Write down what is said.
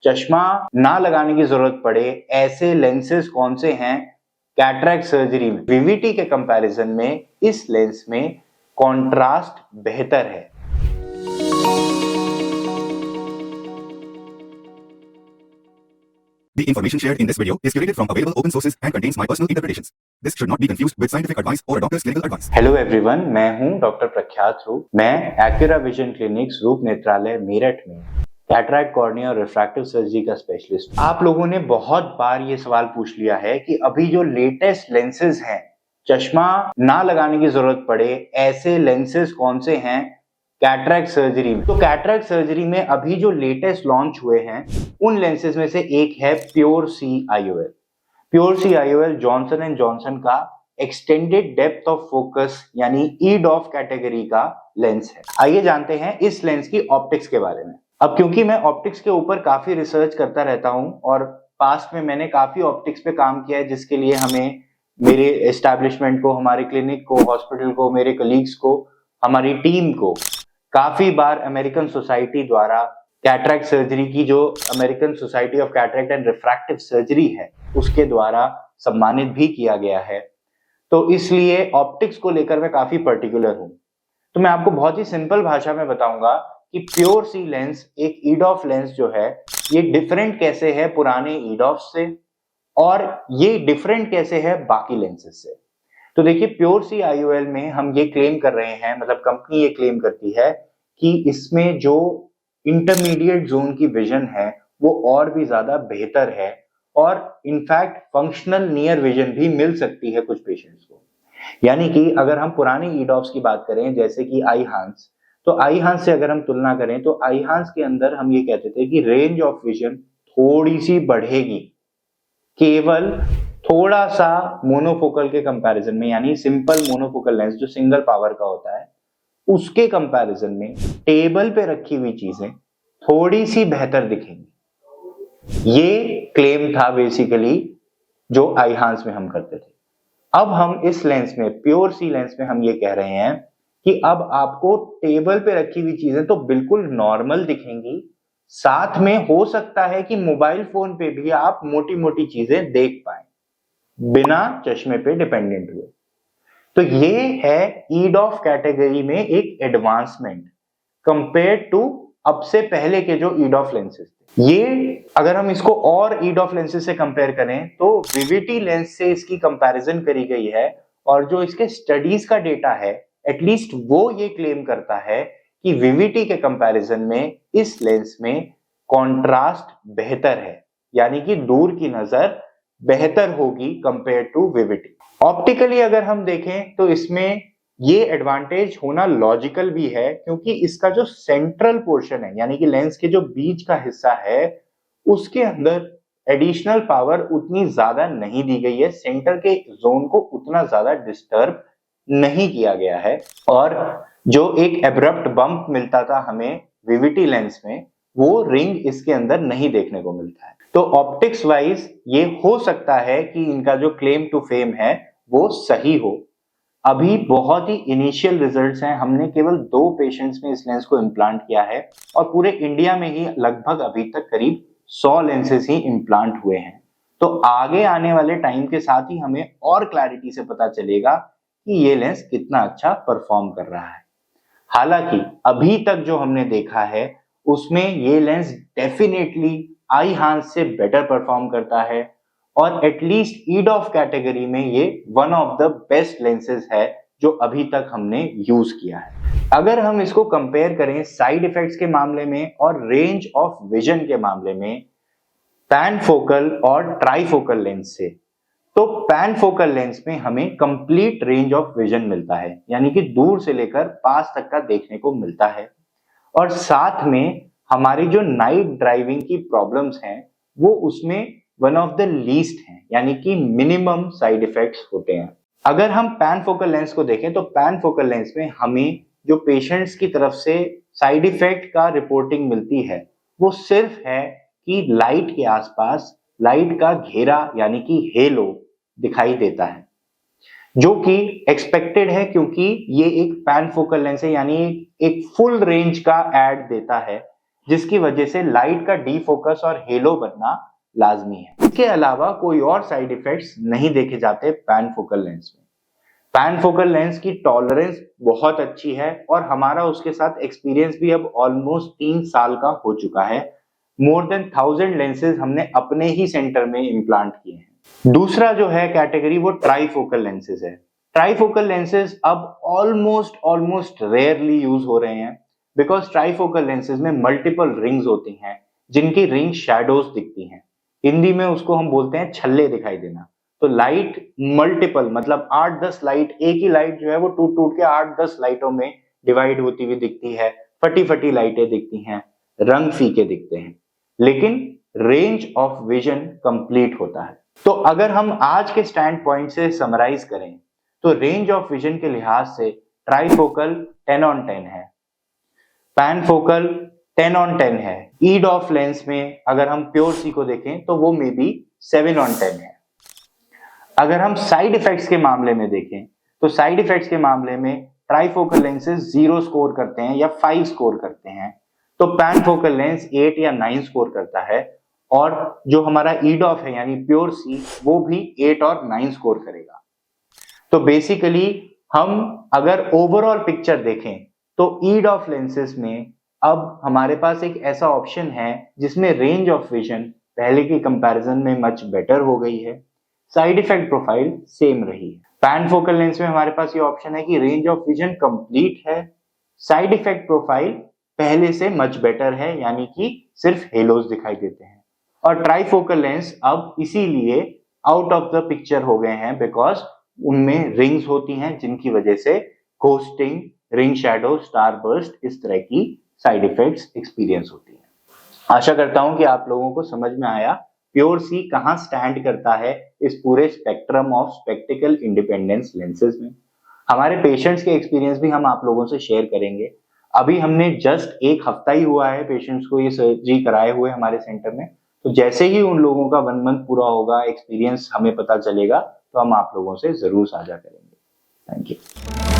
चश्मा ना लगाने की जरूरत पड़े ऐसे लेंसेज कौन से हैं कैटरैक्ट सर्जरी में। वीवीटी के कंपैरिजन में इस लेंस में कॉन्ट्रास्ट बेहतर है। The information shared in this video is curated from available open sources and contains my personal interpretations. This should not be confused with scientific advice or a doctor's clinical advice. Hello everyone, मैं हूं doctor प्रख्यात रूप। मैं Acura vision clinics रूप नेत्रालय मेरठ में cataract, cornea और refractive surgery का specialist. आप लोगों ने बहुत बार ये सवाल पूछ लिया है कि अभी जो लेटेस्ट लेंसेज हैं, चश्मा ना लगाने की जरूरत पड़े ऐसे लेंसेज कौन से हैं कैटरैक्ट सर्जरी में। तो कैटरैक्ट सर्जरी में अभी जो लेटेस्ट लॉन्च हुए हैं उन लेंसेज में से एक है pure C IOL। Pure C IOL Johnson and Johnson का एक्सटेंडेड डेप्थ ऑफ फोकस यानी EDOF कैटेगरी का लेंस है। आइए जानते हैं इस लेंस की ऑप्टिक्स के बारे में। अब क्योंकि मैं ऑप्टिक्स के ऊपर काफी रिसर्च करता रहता हूं और पास्ट में मैंने काफी ऑप्टिक्स पे काम किया है, जिसके लिए हमें मेरे एस्टैब्लिशमेंट को, हमारे क्लिनिक को, हॉस्पिटल को, मेरे कलीग्स को, हमारी टीम को काफी बार अमेरिकन सोसाइटी द्वारा कैटरैक्ट सर्जरी की, जो American society of cataract and refractive surgery है, उसके द्वारा सम्मानित भी किया गया है। तो इसलिए ऑप्टिक्स को लेकर मैं काफी पर्टिकुलर हूं। तो मैं आपको बहुत ही सिंपल भाषा में बताऊंगा कि प्योर सी लेंस, एक EDOF लेंस जो है, ये डिफरेंट कैसे है पुराने EDOF से और ये डिफरेंट कैसे है बाकी लेंसेज से। तो देखिए, प्योर सी IOL में हम ये क्लेम कर रहे हैं, मतलब कंपनी ये क्लेम करती है कि इसमें जो इंटरमीडिएट जोन की विजन है वो और भी ज्यादा बेहतर है और इनफैक्ट फंक्शनल नियर विजन भी मिल सकती है कुछ पेशेंट्स को। यानी कि अगर हम पुराने EDOFs की बात करें, जैसे कि आईहांस, तो आईहांस से अगर हम तुलना करें तो आईहांस के अंदर हम ये कहते थे कि रेंज ऑफ विजन थोड़ी सी बढ़ेगी, केवल थोड़ा सा मोनोफोकल के कंपैरिजन में, यानी सिंपल मोनोफोकल लेंस जो सिंगल पावर का होता है उसके कंपैरिजन में टेबल पे रखी हुई चीजें थोड़ी सी बेहतर दिखेंगी। ये क्लेम था बेसिकली जो आईहांस में हम करते थे। अब हम इस लेंस में, प्योर सी लेंस में, हम ये कह रहे हैं कि अब आपको टेबल पे रखी हुई चीजें तो बिल्कुल नॉर्मल दिखेंगी, साथ में हो सकता है कि मोबाइल फोन पे भी आप मोटी मोटी चीजें देख पाए बिना चश्मे पे डिपेंडेंट हुए। तो ये है EDOF कैटेगरी में एक एडवांसमेंट कंपेयर टू अब से पहले के जो EDOF लेंसेज थे। ये अगर हम इसको और EDOF लेंसेज से कंपेयर करें तो VVT लेंस से इसकी कंपैरिजन करी गई है और जो इसके स्टडीज का डेटा है, एटलीस्ट वो ये क्लेम करता है कि VVT के कंपैरिजन में इस लेंस में कॉन्ट्रास्ट बेहतर है, यानी कि दूर की नजर बेहतर होगी कंपेयर टू VVT। ऑप्टिकली अगर हम देखें तो इसमें ये एडवांटेज होना लॉजिकल भी है, क्योंकि इसका जो सेंट्रल पोर्शन है, यानी कि लेंस के जो बीच का हिस्सा है, उसके अंदर एडिशनल पावर उतनी ज्यादा नहीं दी गई है, सेंटर के जोन को उतना ज्यादा डिस्टर्ब नहीं किया गया है और जो एक एब्रप्ट बम्प मिलता था हमें VVT लेंस में, वो रिंग इसके अंदर नहीं देखने को मिलता है। तो ऑप्टिक्स वाइज ये हो सकता है कि इनका जो क्लेम टू फेम है वो सही हो। अभी बहुत ही इनिशियल रिजल्ट्स हैं, हमने केवल 2 पेशेंट्स में इस लेंस को इम्प्लांट किया है और पूरे इंडिया में ही लगभग अभी तक करीब 100 लेंसेज ही इम्प्लांट हुए हैं। तो आगे आने वाले टाइम के साथ ही हमें और क्लैरिटी से पता चलेगा कि ये लेंस कितना अच्छा परफॉर्म कर रहा है। हालांकि अभी तक जो हमने देखा है उसमें ये लेंस डेफिनेटली आईहांस से बेटर परफॉर्म करता है और एटलीस्ट EDOF कैटेगरी में ये one of the best lenses है जो अभी तक हमने यूज किया है। अगर हम इसको कंपेयर करें साइड इफेक्ट्स के मामले में और रेंज ऑफ विजन के मामले में पैन फोकल और ट्राइफोकल लेंस से, तो पैन फोकल लेंस में हमें कंप्लीट रेंज ऑफ विजन मिलता है, यानी कि दूर से लेकर पास तक का देखने को मिलता है और साथ में हमारी जो नाइट ड्राइविंग की प्रॉब्लम्स हैं वो उसमें वन ऑफ द लीस्ट हैं, यानी कि मिनिमम साइड इफेक्ट्स होते हैं। अगर हम पैन फोकल लेंस को देखें तो पैन फोकल लेंस में हमें जो पेशेंट्स की तरफ से साइड इफेक्ट का रिपोर्टिंग मिलती है वो सिर्फ है कि लाइट के आसपास लाइट का घेरा, यानी कि हेलो दिखाई देता है, जो कि एक्सपेक्टेड है क्योंकि ये एक पैन फोकल लेंस है, यानी एक फुल रेंज का एड देता है। जिसकी वजह से लाइट का डीफोकस और हेलो बनना लाजमी है। इसके अलावा कोई और साइड इफेक्ट्स नहीं देखे जाते पैन फोकल लेंस में। पैन फोकल लेंस की टॉलरेंस बहुत अच्छी है और हमारा उसके साथ एक्सपीरियंस भी अब ऑलमोस्ट 3 साल का हो चुका है। मोर देन 1000 लेंसेज हमने अपने ही सेंटर में इम्प्लांट किए हैं। दूसरा जो है कैटेगरी वो ट्राईफोकल लेंसेज है। ट्राईफोकल लेंसेज अब ऑलमोस्ट रेयरली यूज हो रहे हैं बिकॉज ट्राईफोकल लेंसेज में मल्टीपल रिंग्स होती हैं जिनकी रिंग शैडोज दिखती हैं। हिंदी में उसको हम बोलते हैं छल्ले दिखाई देना। तो लाइट मल्टीपल मतलब 8-10 लाइट, एक ही लाइट जो है वो टूट टूट के 8-10 लाइटों में डिवाइड होती हुई दिखती है, फटी फटी लाइटें दिखती हैं, रंग फीके दिखते हैं, लेकिन रेंज ऑफ विजन कंप्लीट होता है। तो अगर हम आज के स्टैंड पॉइंट से समराइज करें तो रेंज ऑफ विजन के लिहाज से ट्राईफोकल 10 on 10 है, पैन फोकल 10 on 10 है। ईड ऑफ लेंस में अगर हम प्योर सी को देखें तो वो मे बी 7 on 10 है। अगर हम साइड इफेक्ट्स के मामले में देखें तो साइड इफेक्ट्स के मामले में ट्राईफोकल लेंसेज 0 स्कोर करते हैं या 5 स्कोर करते हैं, तो पैन फोकल लेंस 8 या 9 स्कोर करता है और जो हमारा ईड ऑफ है यानी प्योर सी वो भी 8 और 9 स्कोर करेगा। तो बेसिकली हम अगर ओवरऑल पिक्चर देखें तो ईड ऑफ लेंसेज में अब हमारे पास एक ऐसा ऑप्शन है जिसमें रेंज ऑफ विजन पहले की कंपैरिजन में मच बेटर हो गई है, साइड इफेक्ट प्रोफाइल सेम रही है। पैन फोकल लेंस में हमारे पास ये ऑप्शन है कि रेंज ऑफ विजन कंप्लीट है, साइड इफेक्ट प्रोफाइल पहले से मच बेटर है यानी कि सिर्फ हेलोज दिखाई देते हैं। और ट्राईफोकल लेंस अब इसीलिए आउट ऑफ द पिक्चर हो गए हैं बिकॉज उनमें रिंग्स होती हैं जिनकी वजह से ghosting, ring shadow, star burst इस तरह की साइड इफेक्ट्स एक्सपीरियंस होती हैं। आशा करता हूं कि आप लोगों को समझ में आया प्योर सी कहां स्टैंड करता है इस पूरे spectrum of spectacled independence lenses में। हमारे पेशेंट्स के एक्सपीरियंस भी हम आप लोगों से शेयर करेंगे। अभी हमने जस्ट 1 हफ्ता ही हुआ है पेशेंट्स को ये सर्जरी कराए हुए हमारे सेंटर में, तो जैसे ही उन लोगों का 1 मंथ पूरा होगा, एक्सपीरियंस हमें पता चलेगा तो हम आप लोगों से जरूर साझा करेंगे। Thank you.